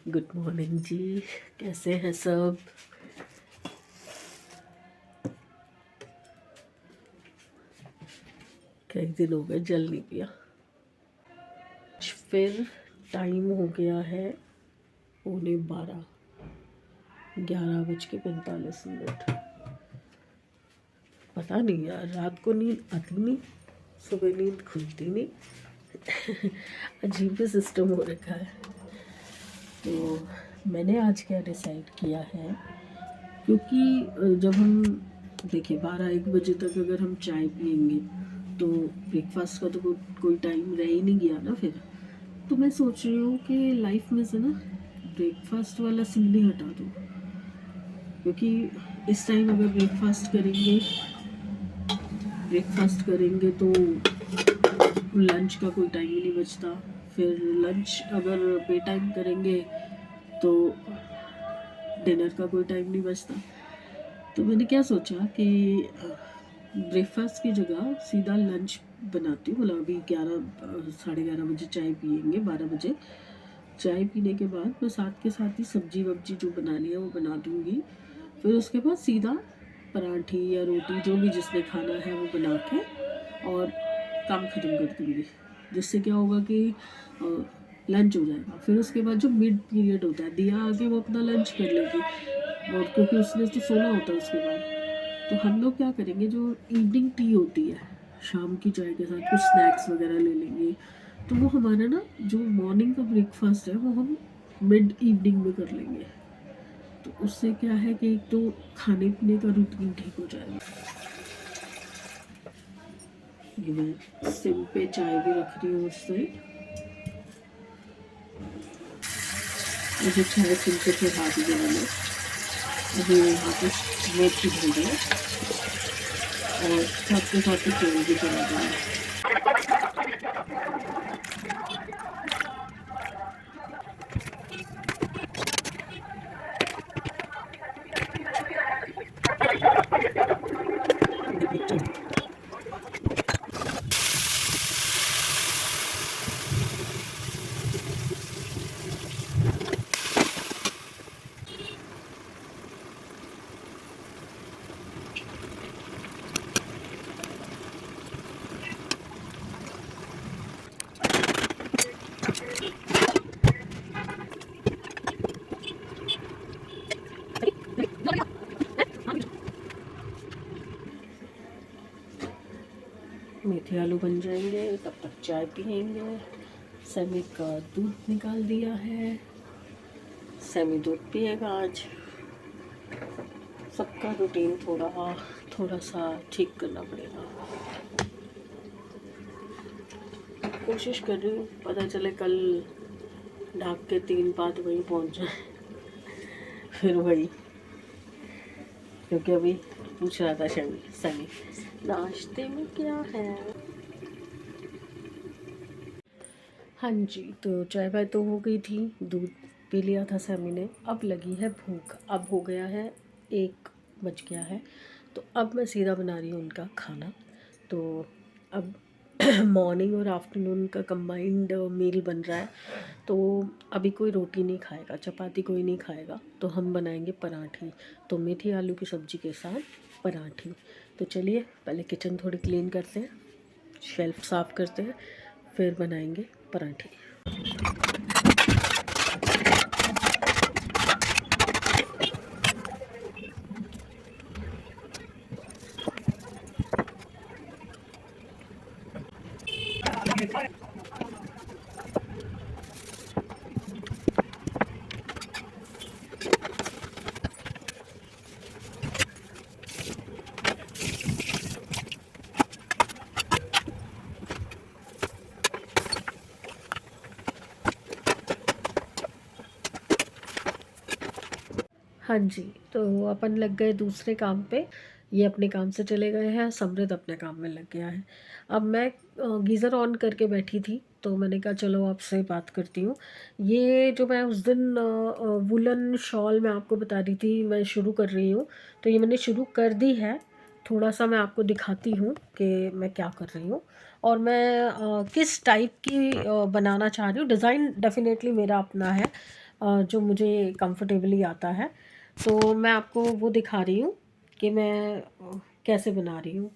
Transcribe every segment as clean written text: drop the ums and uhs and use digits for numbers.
Good morning जी। कैसे हैं सब? कई दिन हो गए जल नहीं पिया। फिर टाइम हो गया है 11:45, 11:45। पता नहीं यार, रात को नींद आती नहीं, सुबह नींद खुलती नहीं। अजीब ही सिस्टम हो रखा है। तो मैंने आज क्या डिसाइड किया है, क्योंकि जब हम देखिए 12-1 बजे तक अगर हम चाय पियेंगे तो ब्रेकफास्ट का तो कोई टाइम रह ही नहीं गया ना फिर। तो मैं सोच रही हूँ कि लाइफ में से ना ब्रेकफास्ट वाला सीन ही हटा दूँ, क्योंकि इस टाइम अगर ब्रेकफास्ट करेंगे तो लंच का कोई टाइम ही नहीं बचता। फिर लंच अगर बे टाइम करेंगे तो डिनर का कोई टाइम नहीं बचता। तो मैंने क्या सोचा कि ब्रेकफास्ट की जगह सीधा लंच बनाती हूँ। मतलब अभी 11-11:30 बजे चाय पियेंगे, 12 बजे चाय पीने के बाद मैं साथ के साथ ही सब्जी वब्जी जो बनानी है वो बना दूँगी। फिर उसके बाद सीधा पराठी या रोटी जो भी जिसने खाना है वो बना के और काम ख़त्म कर दूँगी। जिससे क्या होगा कि लंच हो जाएगा। फिर उसके बाद जो मिड पीरियद होता है, दिया आके वो अपना लंच कर लेगी, और क्योंकि उसने तो सोना होता है उसके बाद। तो हम लोग क्या करेंगे, जो इवनिंग टी होती है शाम की चाय के साथ कुछ स्नैक्स वगैरह ले लेंगे। तो वो हमारा ना जो मॉर्निंग का ब्रेकफास्ट है वो हम मिड इवनिंग में कर लेंगे। तो उससे क्या है कि एक तो खाने पीने का रूटीन ठीक हो जाएगा। ये मैं सिम पे चाय भी रख रही हूँ उस साइड। मुझे चाय सिम पे चढ़ा दी मैंने। अभी यहाँ पे मेथी धो गए और साथ के साथ तेल भी चला दिया। मीठे आलू बन जाएंगे, तब तक चाय पियेंगे। सैमी का दूध निकाल दिया है, सैमी दूध पिएगा आज। सबका रूटीन थोड़ा सा ठीक करना पड़ेगा। कोशिश कर रही हूँ पता चले कल ढाक के 3 बात वहीं पहुँच जाए। फिर वही, क्योंकि अभी पूछ रहा था सनी नाश्ते में क्या है। हाँ जी, तो चाय वाय तो हो गई थी, दूध पी लिया था सैमी ने। अब लगी है भूख। अब हो गया है 1 बज गया है। तो अब मैं सीधा बना रही हूँ उनका खाना। तो अब मॉर्निंग और आफ्टरनून का कंबाइंड मील बन रहा है। तो अभी कोई रोटी नहीं खाएगा, चपाती कोई नहीं खाएगा, तो हम बनाएंगे पराठी। तो मेथी आलू की सब्ज़ी के साथ पराठी। तो चलिए पहले किचन थोड़ी क्लीन करते हैं, शेल्फ साफ़ करते हैं, फिर बनाएंगे पराठी। हाँ जी, तो अपन लग गए दूसरे काम पे। ये अपने काम से चले गए हैं, समृद्ध अपने काम में लग गया है। अब मैं गीज़र ऑन करके बैठी थी, तो मैंने कहा चलो आपसे बात करती हूँ। ये जो मैं उस दिन वुलन शॉल मैं आपको बता रही थी मैं शुरू कर रही हूँ, तो ये मैंने शुरू कर दी है। थोड़ा सा मैं आपको दिखाती हूँ कि मैं क्या कर रही हूँ और मैं किस टाइप की बनाना चाह रही हूँ। डिज़ाइन डेफिनेटली मेरा अपना है, जो मुझे कंफर्टेबली आता है। तो मैं आपको वो दिखा रही हूँ कि मैं कैसे बना रही हूँ।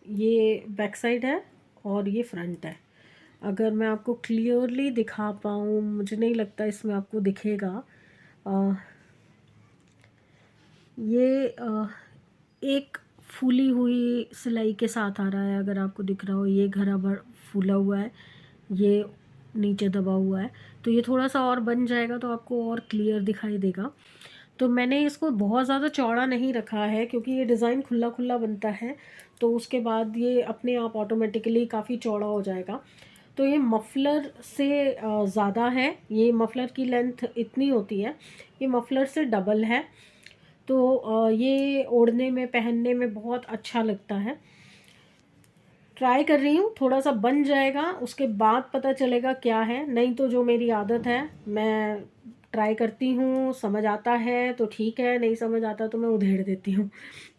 ये बैक साइड है और ये फ्रंट है। अगर मैं आपको क्लियरली दिखा पाऊँ, मुझे नहीं लगता इसमें आपको दिखेगा। ये एक फूली हुई सिलाई के साथ आ रहा है, अगर आपको दिख रहा हो। ये घरा भर फूला हुआ है, ये नीचे दबा हुआ है। तो ये थोड़ा सा और बन जाएगा तो आपको और क्लियर दिखाई देगा। तो मैंने इसको बहुत ज़्यादा चौड़ा नहीं रखा है क्योंकि ये डिज़ाइन खुला खुला बनता है, तो उसके बाद ये अपने आप ऑटोमेटिकली काफ़ी चौड़ा हो जाएगा। तो ये मफलर से ज़्यादा है, ये मफलर की लेंथ इतनी होती है, ये मफलर से डबल है। तो ये ओढ़ने में, पहनने में बहुत अच्छा लगता है। ट्राई कर रही हूँ, थोड़ा सा बन जाएगा उसके बाद पता चलेगा क्या है। नहीं तो जो मेरी आदत है, मैं ट्राई करती हूँ, समझ आता है तो ठीक है, नहीं समझ आता तो मैं उधेड़ देती हूँ।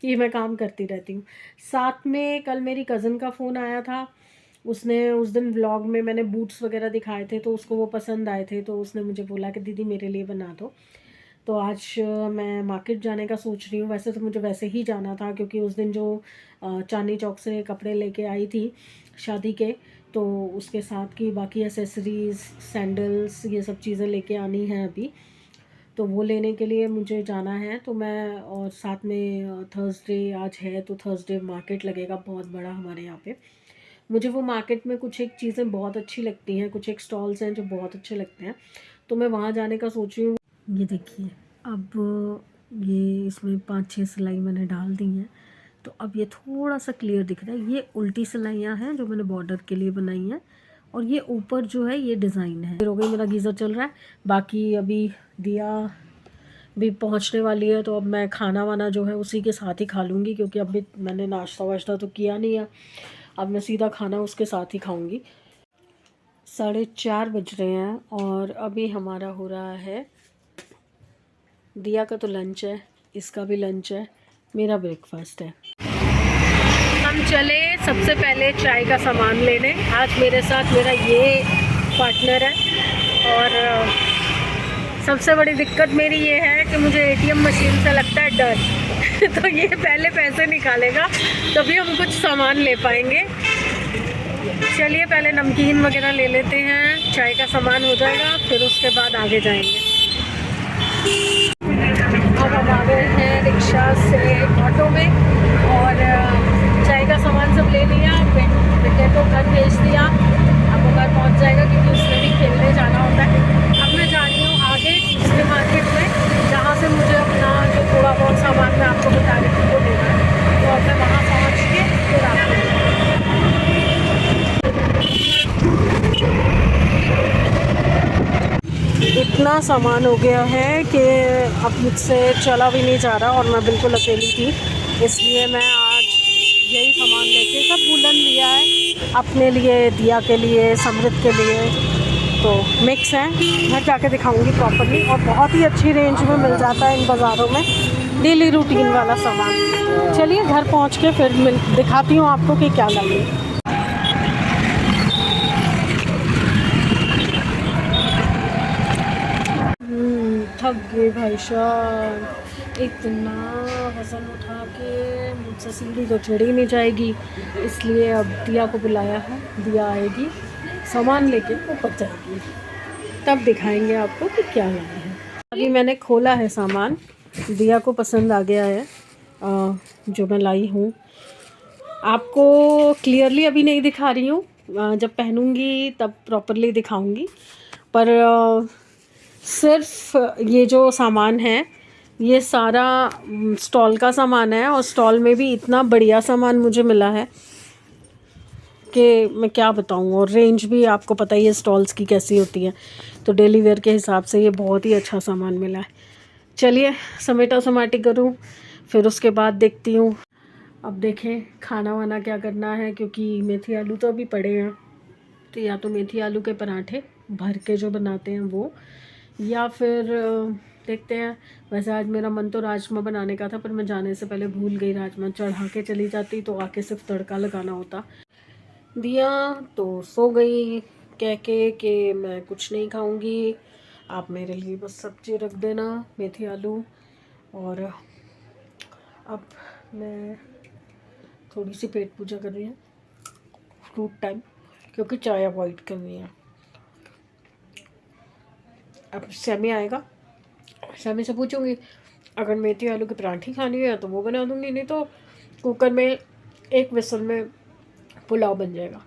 ये मैं काम करती रहती हूँ। साथ में कल मेरी कज़न का फ़ोन आया था। उसने उस दिन व्लॉग में मैंने बूट्स वगैरह दिखाए थे तो उसको वो पसंद आए थे, तो उसने मुझे बोला कि दीदी मेरे लिए बना दो। तो आज मैं मार्केट जाने का सोच रही हूँ। वैसे तो मुझे वैसे ही जाना था क्योंकि उस दिन जो चांदनी चौक से कपड़े लेके आई थी शादी के, तो उसके साथ की बाकी एसेसरीज़, सैंडल्स, ये सब चीज़ें लेके आनी हैं अभी। तो वो लेने के लिए मुझे जाना है। तो मैं, और साथ में थर्सडे आज है, तो थर्सडे मार्केट लगेगा बहुत बड़ा हमारे यहाँ पे। मुझे वो मार्केट में कुछ एक चीज़ें बहुत अच्छी लगती हैं, कुछ एक स्टॉल्स हैं जो बहुत अच्छे लगते हैं, तो मैं वहाँ जाने का सोच रही हूँ। ये देखिए, अब ये इसमें 5-6 सिलाई मैंने डाल दी हैं, तो अब ये थोड़ा सा क्लियर दिख रहा है। ये उल्टी सिलाइयाँ हैं जो मैंने बॉर्डर के लिए बनाई हैं, और ये ऊपर जो है ये डिज़ाइन है। हो गई, मेरा गीज़र चल रहा है। बाकी अभी दिया भी पहुंचने वाली है, तो अब मैं खाना वाना जो है उसी के साथ ही खा लूँगी क्योंकि अभी मैंने नाश्ता वाश्ता तो किया नहीं है। अब मैं सीधा खाना उसके साथ ही खाऊँगी। 4:30 बज रहे हैं और अभी हमारा हो रहा है, दिया का तो लंच है, इसका भी लंच है, मेरा ब्रेकफास्ट है। हम चले सबसे पहले चाय का सामान लेने। आज मेरे साथ मेरा ये पार्टनर है, और सबसे बड़ी दिक्कत मेरी ये है कि मुझे एटीएम मशीन से लगता है डर तो ये पहले पैसे निकालेगा तभी हम कुछ सामान ले पाएंगे। चलिए पहले नमकीन वगैरह ले लेते हैं, चाय का सामान हो जाएगा, फिर उसके बाद आगे जाएंगे। अब हम आ गए हैं रिक्शा से ऑटो में, और चाय का सामान सब ले लिया, बेटे को घर भेज दिया। अब वो घर पहुंच जाएगा क्योंकि उसने भी खेलने जाना होता है। अब मैं जा रही हूँ आगे दूसरे मार्केट में, जहाँ से मुझे अपना जो थोड़ा बहुत सामान मैं आपको बता रही थी वो लेना है। तो अब मैं वहाँ पहुँच के फिर आपको इतना सामान हो गया है कि अब मुझसे चला भी नहीं जा रहा, और मैं बिल्कुल अकेली थी, इसलिए मैं आज यही सामान लेके, सब वूलन लिया है अपने लिए, दिया के लिए, समृद्ध के लिए, तो मिक्स है। घर जाके दिखाऊंगी प्रॉपर्ली, और बहुत ही अच्छी रेंज में मिल जाता है इन बाज़ारों में डेली रूटीन वाला सामान। चलिए घर पहुंच के फिर दिखाती हूँ आपको कि क्या लाई। थक गए भाई साहब, इतना वज़न उठा के मुझसे सीढ़ी तो चढ़ी नहीं जाएगी, इसलिए अब दिया को बुलाया है। दिया आएगी, सामान लेके ऊपर जाएगी, तब दिखाएंगे आपको कि क्या लाए हैं। अभी मैंने खोला है सामान, दिया को पसंद आ गया है जो मैं लाई हूँ। आपको क्लियरली अभी नहीं दिखा रही हूँ, जब पहनूंगी तब प्रॉपरली दिखाऊंगी। पर सिर्फ ये जो सामान है ये सारा स्टॉल का सामान है, और स्टॉल में भी इतना बढ़िया सामान मुझे मिला है कि मैं क्या बताऊं। और रेंज भी आपको पता ही है स्टॉल्स की कैसी होती है, तो डेली वेयर के हिसाब से ये बहुत ही अच्छा सामान मिला है। चलिए समेटा समाटी करूं, फिर उसके बाद देखती हूँ। अब देखें खाना वाना क्या करना है, क्योंकि मेथी आलू तो अभी पड़े हैं, तो या तो मेथी आलू के पराठे भर के जो बनाते हैं वो, या फिर देखते हैं। वैसे आज मेरा मन तो राजमा बनाने का था, पर मैं जाने से पहले भूल गई, राजमा चढ़ा के चली जाती तो आके सिर्फ तड़का लगाना होता। दिया तो सो गई कह के कि मैं कुछ नहीं खाऊंगी, आप मेरे लिए बस सब्जी रख देना, मेथी आलू। और अब मैं थोड़ी सी पेट पूजा कर रही हूँ, फ्रूट टाइम, क्योंकि चाय अवॉइड करनी है। अब सेमी आएगा, सेमी से पूछूंगी, अगर मेथी आलू की पराठी खानी है तो वो बना दूंगी, नहीं तो कुकर में एक विसल में पुलाव बन जाएगा,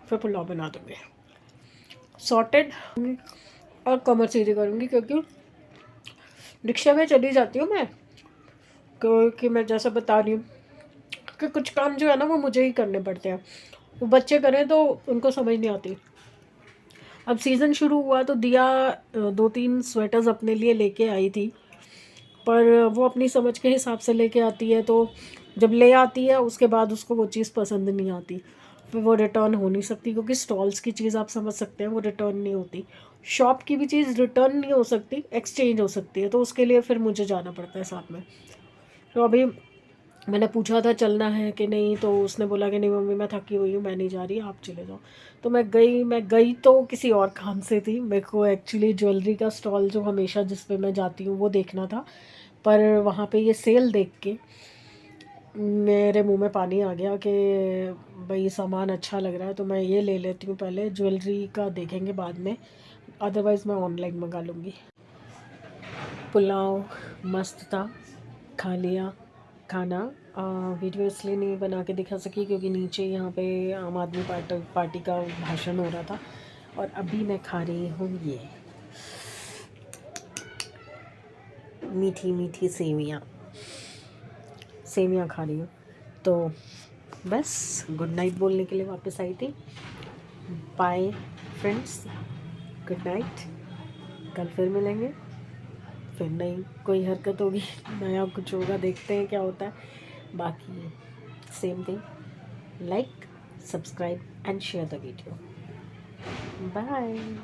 फिर पुलाव बना दूंगी। सॉर्टेड और कमर सीधी करूँगी, क्योंकि रिक्शा में चली जाती हूँ मैं, क्योंकि मैं जैसा बता रही हूँ कि कुछ काम जो है ना वो मुझे ही करने पड़ते हैं, वो बच्चे करें तो उनको समझ नहीं आती। अब सीज़न शुरू हुआ तो दिया 2-3 स्वेटर्स अपने लिए लेके आई थी, पर वो अपनी समझ के हिसाब से लेके आती है, तो जब ले आती है उसके बाद उसको वो चीज़ पसंद नहीं आती, फिर वो रिटर्न हो नहीं सकती, क्योंकि स्टॉल्स की चीज़ आप समझ सकते हैं वो रिटर्न नहीं होती। शॉप की भी चीज़ रिटर्न नहीं हो सकती, एक्सचेंज हो सकती है, तो उसके लिए फिर मुझे जाना पड़ता है साथ में। तो अभी मैंने पूछा था चलना है कि नहीं, तो उसने बोला कि नहीं मम्मी मैं थकी हुई हूँ, मैं नहीं जा रही, आप चले जाओ। तो मैं गई तो किसी और काम से थी, मेरे को एक्चुअली ज्वेलरी का स्टॉल जो हमेशा जिस पे मैं जाती हूँ वो देखना था, पर वहाँ पे ये सेल देख के मेरे मुंह में पानी आ गया कि भाई सामान अच्छा लग रहा है तो मैं ये ले लेती हूँ पहले, ज्वेलरी का देखेंगे बाद में, अदरवाइज़ मैं ऑनलाइन मंगा लूँगी। पुलाव मस्त था, खा लिया खाना। वीडियो इसलिए नहीं बना के दिखा सकी क्योंकि नीचे यहाँ पे आम आदमी पार्टी का भाषण हो रहा था, और अभी मैं खा रही हूँ ये मीठी मीठी सेवियाँ खा रही हूँ। तो बस गुड नाइट बोलने के लिए वापस आई थी। Bye friends, good night. कल फिर मिलेंगे, फिर नई कोई हरकत होगी, नया कुछ होगा, देखते हैं क्या होता है। बाकी same thing, like, subscribe and share the video. Bye.